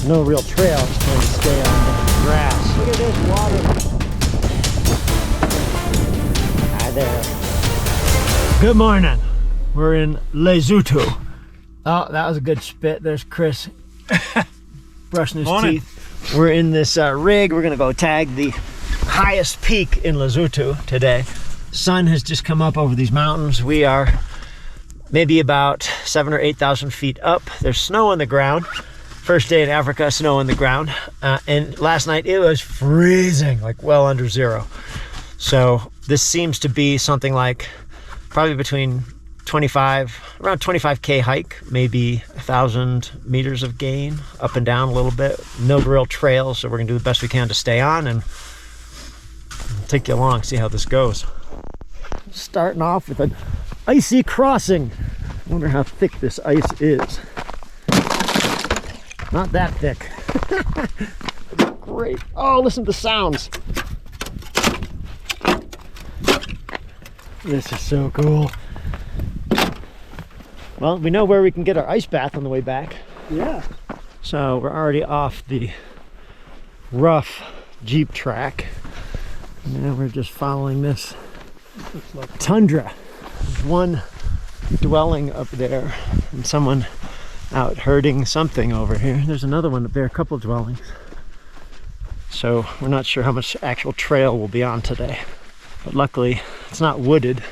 no real trail. It's going to stay on the grass. Look at this water. Hi there. Good morning. We're in Lesotho. Oh, that was a good spit. There's Chris brushing his teeth. We're in this rig. We're gonna go tag the highest peak in Lesotho today. Sun has just come up over these mountains. We are maybe about 7,000 or 8,000 feet up. There's snow on the ground. First day in Africa, snow on the ground. And last night it was freezing, like well under zero. So this seems to be something like probably between around 25K hike, maybe 1,000 meters of gain, up and down a little bit. No real trails, so we're gonna do the best we can to stay on and take you along, see how this goes. Starting off with an icy crossing. I wonder how thick this ice is. Not that thick. Great. Oh, listen to the sounds. This is so cool. Well, we know where we can get our ice bath on the way back. Yeah. So we're already off the rough Jeep track. And now we're just following this tundra. There's one dwelling up there and someone out herding something over here. There's another one up there, a couple dwellings. So we're not sure how much actual trail we'll be on today. But luckily it's not wooded,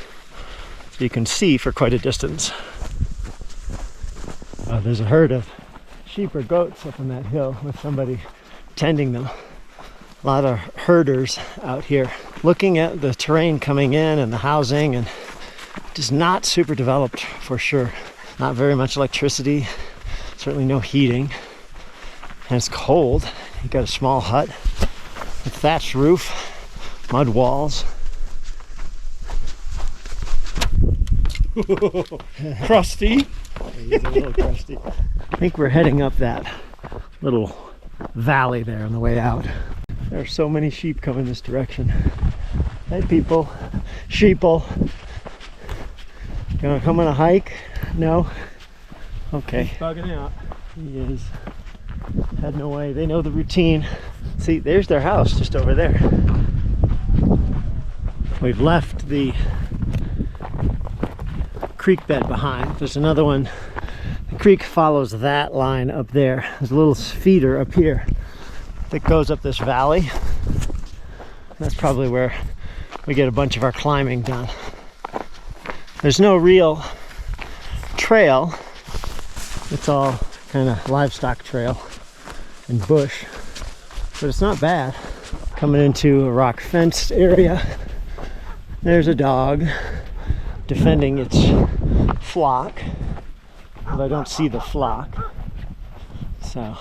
so you can see for quite a distance. There's a herd of sheep or goats up on that hill with somebody tending them. A lot of herders out here. Looking at the terrain coming in and the housing, and just not super developed for sure. Not very much electricity, certainly no heating. And it's cold. You got a small hut, a thatched roof, mud walls. Crusty. He's a little crusty. I think we're heading up that little valley there on the way out. There are so many sheep coming this direction. Hey people, sheeple. Gonna come on a hike? No? Okay. He's bugging out. He is heading away. They know the routine. See, there's their house just over there. We've left the creek bed behind. There's another one. The creek follows that line up there. There's a little feeder up here that goes up this valley. That's probably where we get a bunch of our climbing done. There's no real trail. It's all kind of livestock trail and bush, but it's not bad. Coming into a rock fenced area. There's a dog defending its flock, but I don't see the flock, so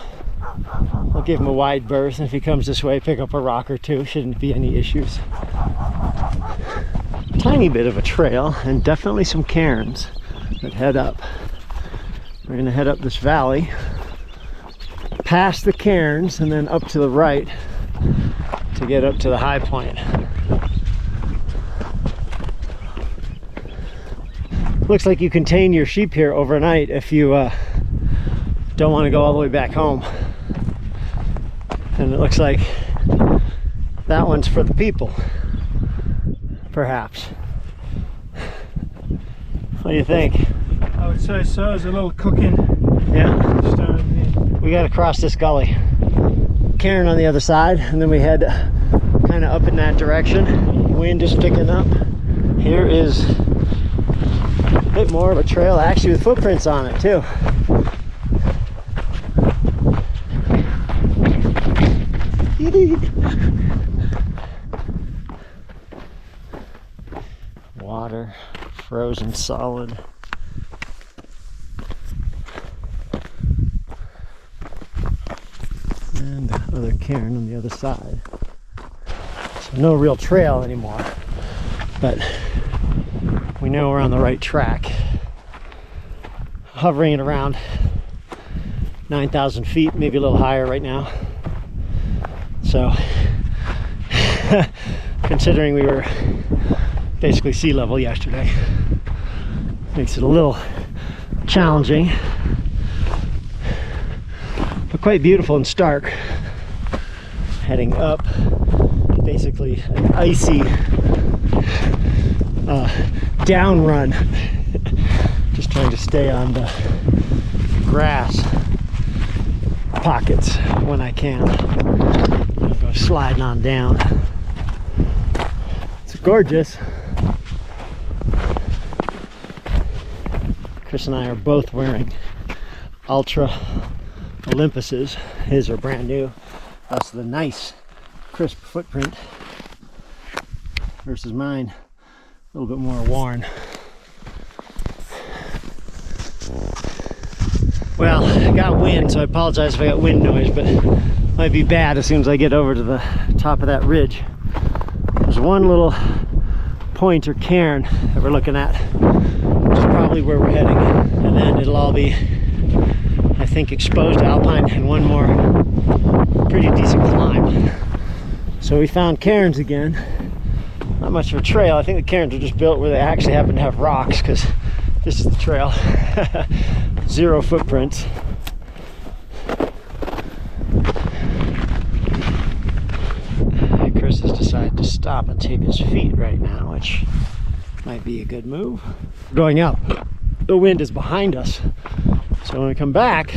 I'll give him a wide berth, and if he comes this way, pick up a rock or two. Shouldn't be any issues. Tiny bit of a trail and definitely some cairns that head up. We're going to head up this valley past the cairns and then up to the right to get up to the high point. Looks like you can tame your sheep here overnight if you don't want to go all the way back home. And it looks like that one's for the people, perhaps. What do you think? I would say so. There's a little cooking. Yeah. Stone. We got to cross this gully. Cairn on the other side, and then we head kind of up in that direction. Wind is picking up. Here is a bit more of a trail, actually, with footprints on it too. Water, frozen solid. And the other cairn on the other side. So no real trail anymore, but we know we're on the right track. Hovering at around 9,000 feet, maybe a little higher right now. So, considering we were basically sea level yesterday, makes it a little challenging. But quite beautiful and stark. Heading up, basically an icy down run. Just trying to stay on the grass pockets when I can. I'll go sliding on down. It's gorgeous. Chris and I are both wearing Ultra Olympuses. His are brand new. That's the nice crisp footprint versus mine, a little bit more worn. Well, I got wind, so I apologize if I got wind noise, but it might be bad as soon as I get over to the top of that ridge. There's one little point or cairn that we're looking at, which is probably where we're heading, and then it'll all be, I think, exposed alpine and one more pretty decent climb. So we found cairns again. Not much of a trail. I think the cairns were just built where they actually happen to have rocks, because this is the trail. 0 footprints. Chris has decided to stop and tape his feet right now, which might be a good move. Going up, the wind is behind us, so when we come back,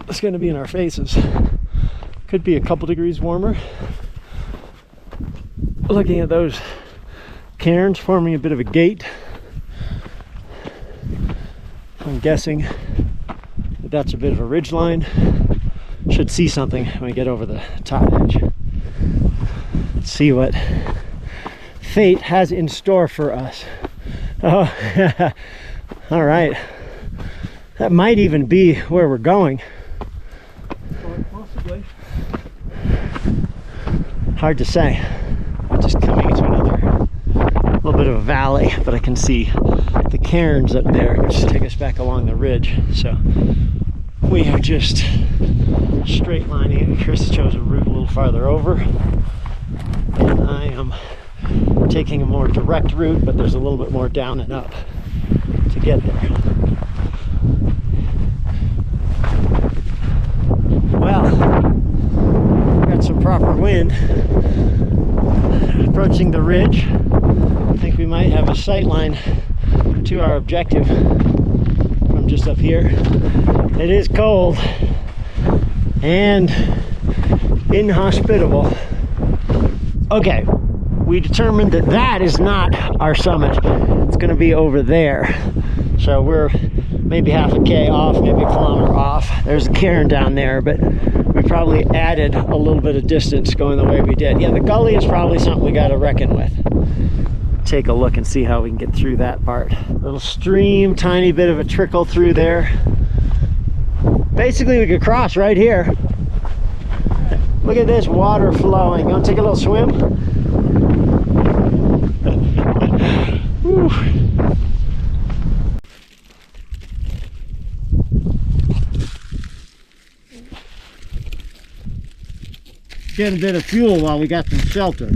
it's going to be in our faces. Could be a couple degrees warmer. Looking at those cairns forming a bit of a gate, I'm guessing that that's a bit of a ridge line. Should see something when we get over the top edge. Let's see what fate has in store for us. Oh, all right. That might even be where we're going. Possibly. Hard to say. I'm just coming into another little bit of a valley, but I can see the cairns up there, which take us back along the ridge. So we are just straight lining it. Chris chose a route a little farther over, and I am taking a more direct route, but there's a little bit more down and up to get there. Well, got some proper wind. Approaching the ridge. I think we might have a sight line to our objective from just up here. It is cold and inhospitable. Okay, we determined that that is not our summit. It's going to be over there. So we're maybe half a K off, maybe a kilometer off. There's a cairn down there, but we probably added a little bit of distance going the way we did. Yeah, the gully is probably something we got to reckon with. Take a look and see how we can get through that part. Little stream, tiny bit of a trickle through there. Basically, we could cross right here. Look at this water flowing. You want to take a little swim? Whew. Get a bit of fuel while we got some shelter.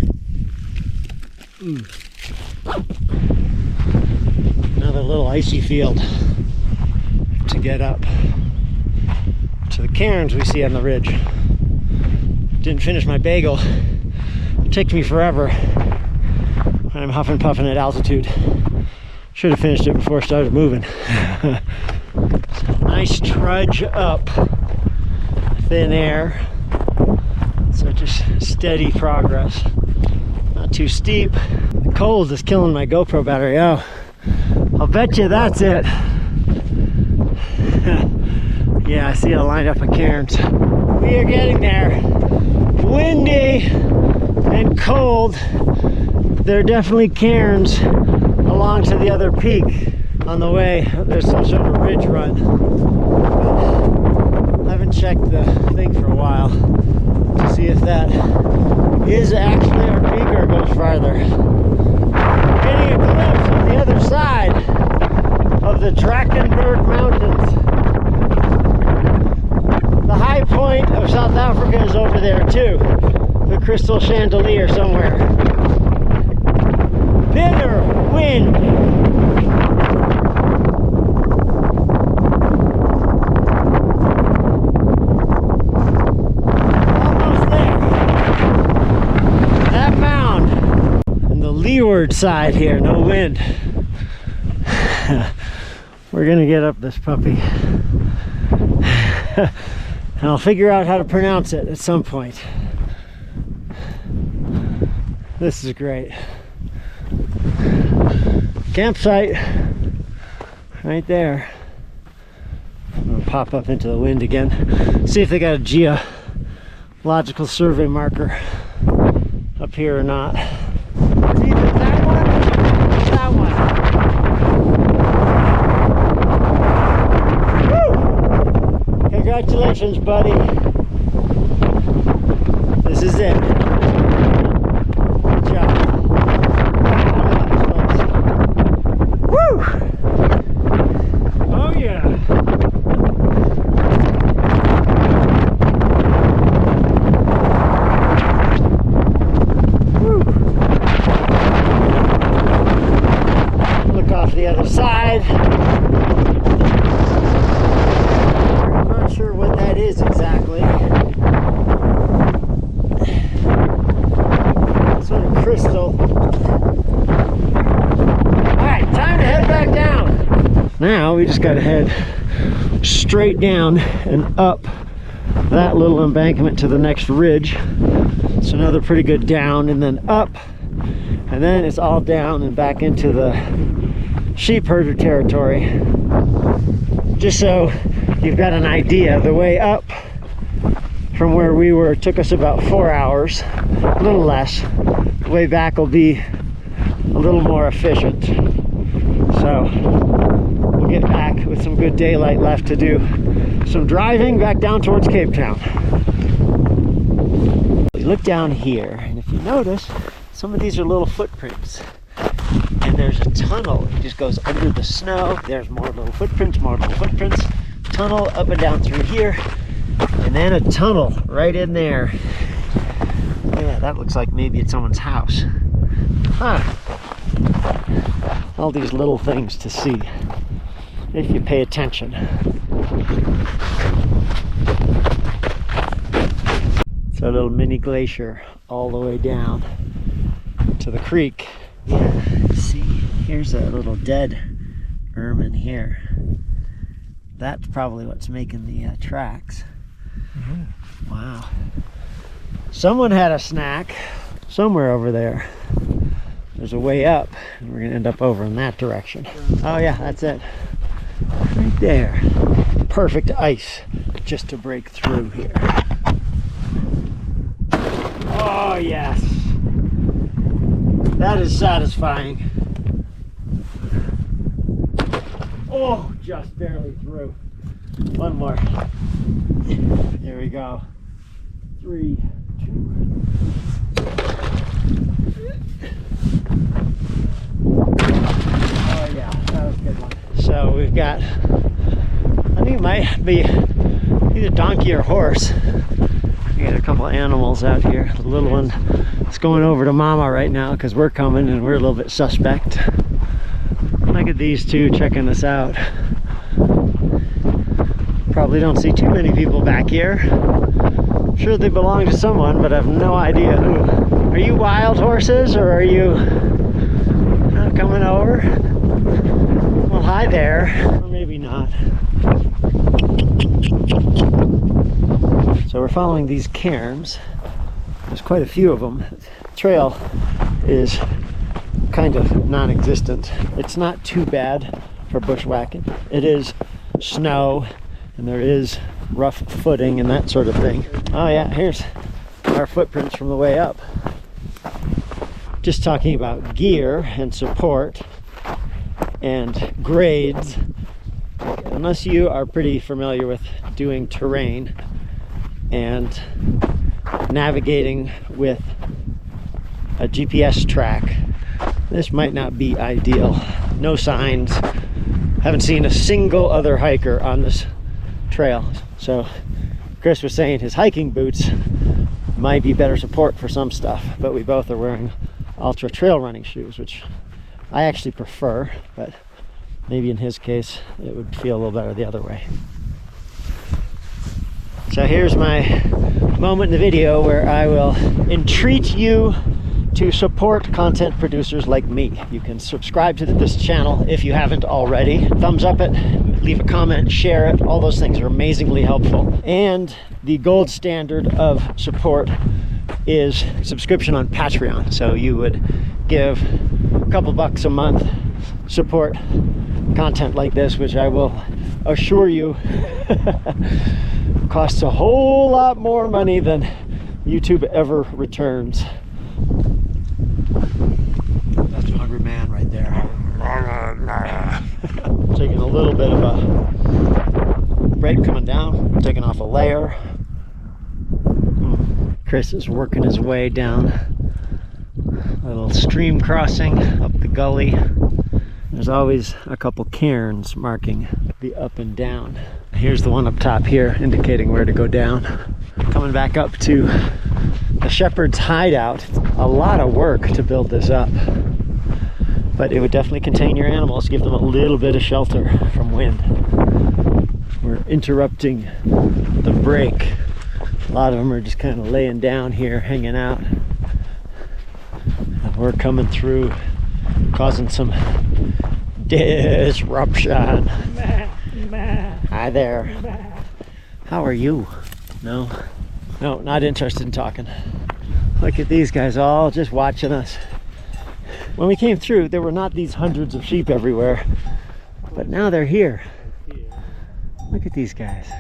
Another little icy field to get up to the cairns we see on the ridge. Didn't finish my bagel. It took me forever when I'm huffing puffing at altitude. Should have finished it before I started moving. Nice trudge up thin air. So just steady progress. Not too steep. The cold is killing my GoPro battery. Oh, I'll bet you that's it. Yeah, I see a lineup of cairns. We are getting there. Windy and cold. There are definitely cairns along to the other peak on the way. There's some sort of ridge run. I haven't checked the thing for a while to see if that is actually our peak or goes farther. Getting a glimpse of the other side of the Drakensberg Mountains. The high point of South Africa is over there too. The crystal chandelier somewhere. Bitter wind. leeward side here, no wind. We're gonna get up this puppy. And I'll figure out how to pronounce it at some point. This is great. Campsite right there. I'm gonna pop up into the wind again. See if they got a geological survey marker up here or not. It's either that one or that one. Woo! Congratulations, buddy. This is it. Good job. Woo! Oh yeah. Look off the other side. I'm not sure what that is exactly. Sort of crystal. Alright, time to head back down. Now we just gotta head straight down and up that little embankment to the next ridge. It's another pretty good down and then up. And then it's all down and back into the sheep herder territory. Just so you've got an idea, the way up from where we were took us about 4 hours, a little less. The way back will be a little more efficient. So we'll get back with some good daylight left to do some driving back down towards Cape Town. We look down here, and if you notice, some of these are little footprints. And there's a tunnel. It just goes under the snow. There's more little footprints, more little footprints. Tunnel up and down through here. And then a tunnel right in there. Yeah, that looks like maybe it's someone's house. Huh. All these little things to see if you pay attention. It's a little mini glacier all the way down to the creek. Yeah, see, here's a little dead ermine here. That's probably what's making the tracks. Mm-hmm. Wow. Someone had a snack somewhere over there. There's a way up, and we're gonna end up over in that direction. Oh yeah, that's it. Right there. Perfect ice just to break through here. Oh yes. That is satisfying. Oh, just barely through. One more. There we go. 3, 2. Oh yeah, that was a good one. So we've got, I think it might be either donkey or horse. We got a couple of animals out here. The little one is going over to Mama right now because we're coming and we're a little bit suspect. Look at these two checking us out. Probably don't see too many people back here. I'm sure they belong to someone, but I have no idea who. Are you wild horses or are you not coming over? Well, hi there. Or maybe not. So we're following these cairns. There's quite a few of them. The trail is kind of non-existent. It's not too bad for bushwhacking. It is snow and there is rough footing and that sort of thing. Oh yeah, here's our footprints from the way up. Just talking about gear and support and grades. Unless you are pretty familiar with doing terrain and navigating with a GPS track, this might not be ideal. No signs. Haven't seen a single other hiker on this trail. So Chris was saying his hiking boots might be better support for some stuff, but we both are wearing ultra trail running shoes, which I actually prefer, but maybe in his case it would feel a little better the other way. So here's my moment in the video where I will entreat you to support content producers like me. You can subscribe to this channel if you haven't already. Thumbs up it, leave a comment, share it. All those things are amazingly helpful. And the gold standard of support is subscription on Patreon. So you would give a couple bucks a month, support content like this, which I will assure you costs a whole lot more money than YouTube ever returns. That's a hungry man right there. Taking a little bit of a break coming down, taking off a layer. Chris is working his way down a little stream crossing up the gully. There's always a couple cairns marking the up and down. Here's the one up top here indicating where to go down. Coming back up to the shepherd's hideout. It's a lot of work to build this up, but it would definitely contain your animals, give them a little bit of shelter from wind. We're interrupting the break. A lot of them are just kind of laying down here, hanging out. And we're coming through, causing some disruption. Hi there. How are you? No, not interested in talking. Look at these guys all just watching us. When we came through, there were not these hundreds of sheep everywhere, but now they're here. Look at these guys.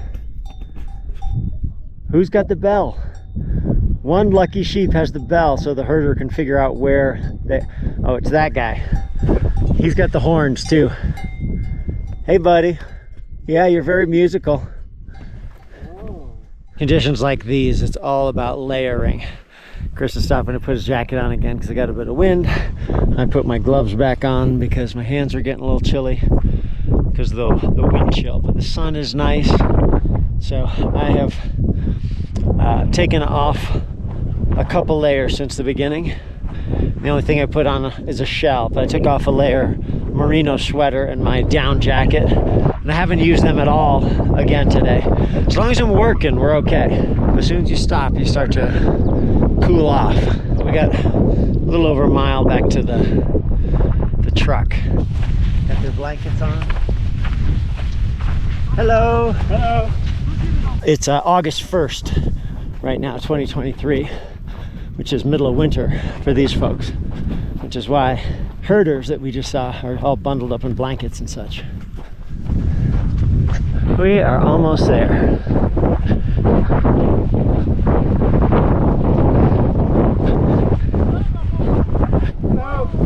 Who's got the bell? One lucky sheep has the bell, so the herder can figure out where they... Oh, it's that guy. He's got the horns too. Hey, buddy. Yeah, you're very musical. Conditions like these, it's all about layering. Chris is stopping to put his jacket on again because I got a bit of wind. I put my gloves back on because my hands are getting a little chilly because of the wind chill. But the sun is nice, so I have taken off a couple layers since the beginning. The only thing I put on is a shell, but I took off a layer merino sweater and my down jacket, and I haven't used them at all again today. As long as I'm working, we're okay. As soon as you stop, you start to cool off. We got a little over a mile back to the truck. Got their blankets on. Hello. Hello. It's August 1st right now, 2023, which is middle of winter for these folks, which is why herders that we just saw are all bundled up in blankets and such. We are almost there.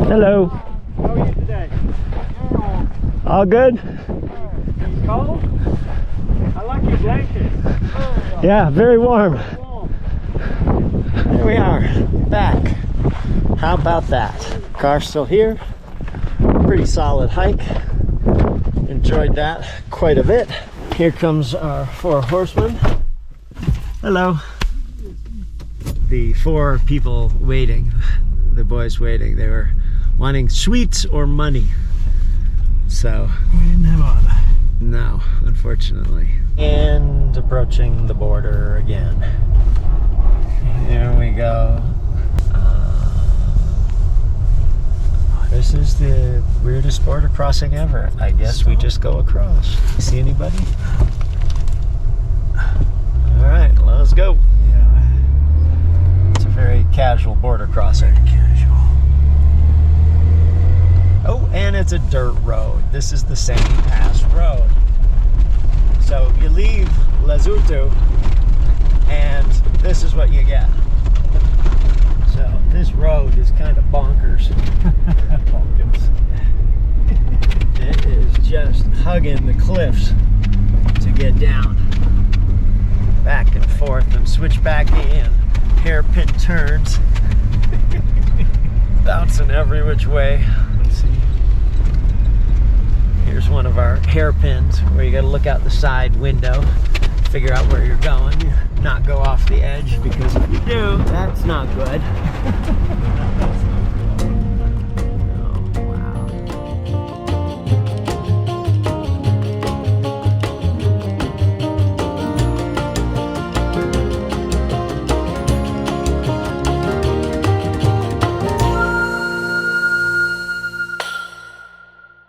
Hello. How are you today? All good? It's cold? I like your blanket. Yeah, very warm. There we are, back. How about that? Car's still here. Pretty solid hike. Enjoyed that quite a bit. Here comes our 4 horsemen. Hello. The 4 people waiting, the boys waiting, they were wanting sweets or money. So We didn't have all that. no, unfortunately. And approaching the border again. Here we go. This is the weirdest border crossing ever. I guess we just go across. See anybody? All right, let's go. Yeah. It's a very casual border crossing. Very casual. Oh, and it's a dirt road. This is the Sani Pass Road. So you leave Lesotho, and this is what you get. So this road is kind of bonkers. Pumpkins. It is just hugging the cliffs to get down. Back and forth and switch back in. Hairpin turns. Bouncing every which way. Let's see. Here's one of our hairpins where you got to look out the side window, figure out where you're going, not go off the edge, because if you do, that's not good.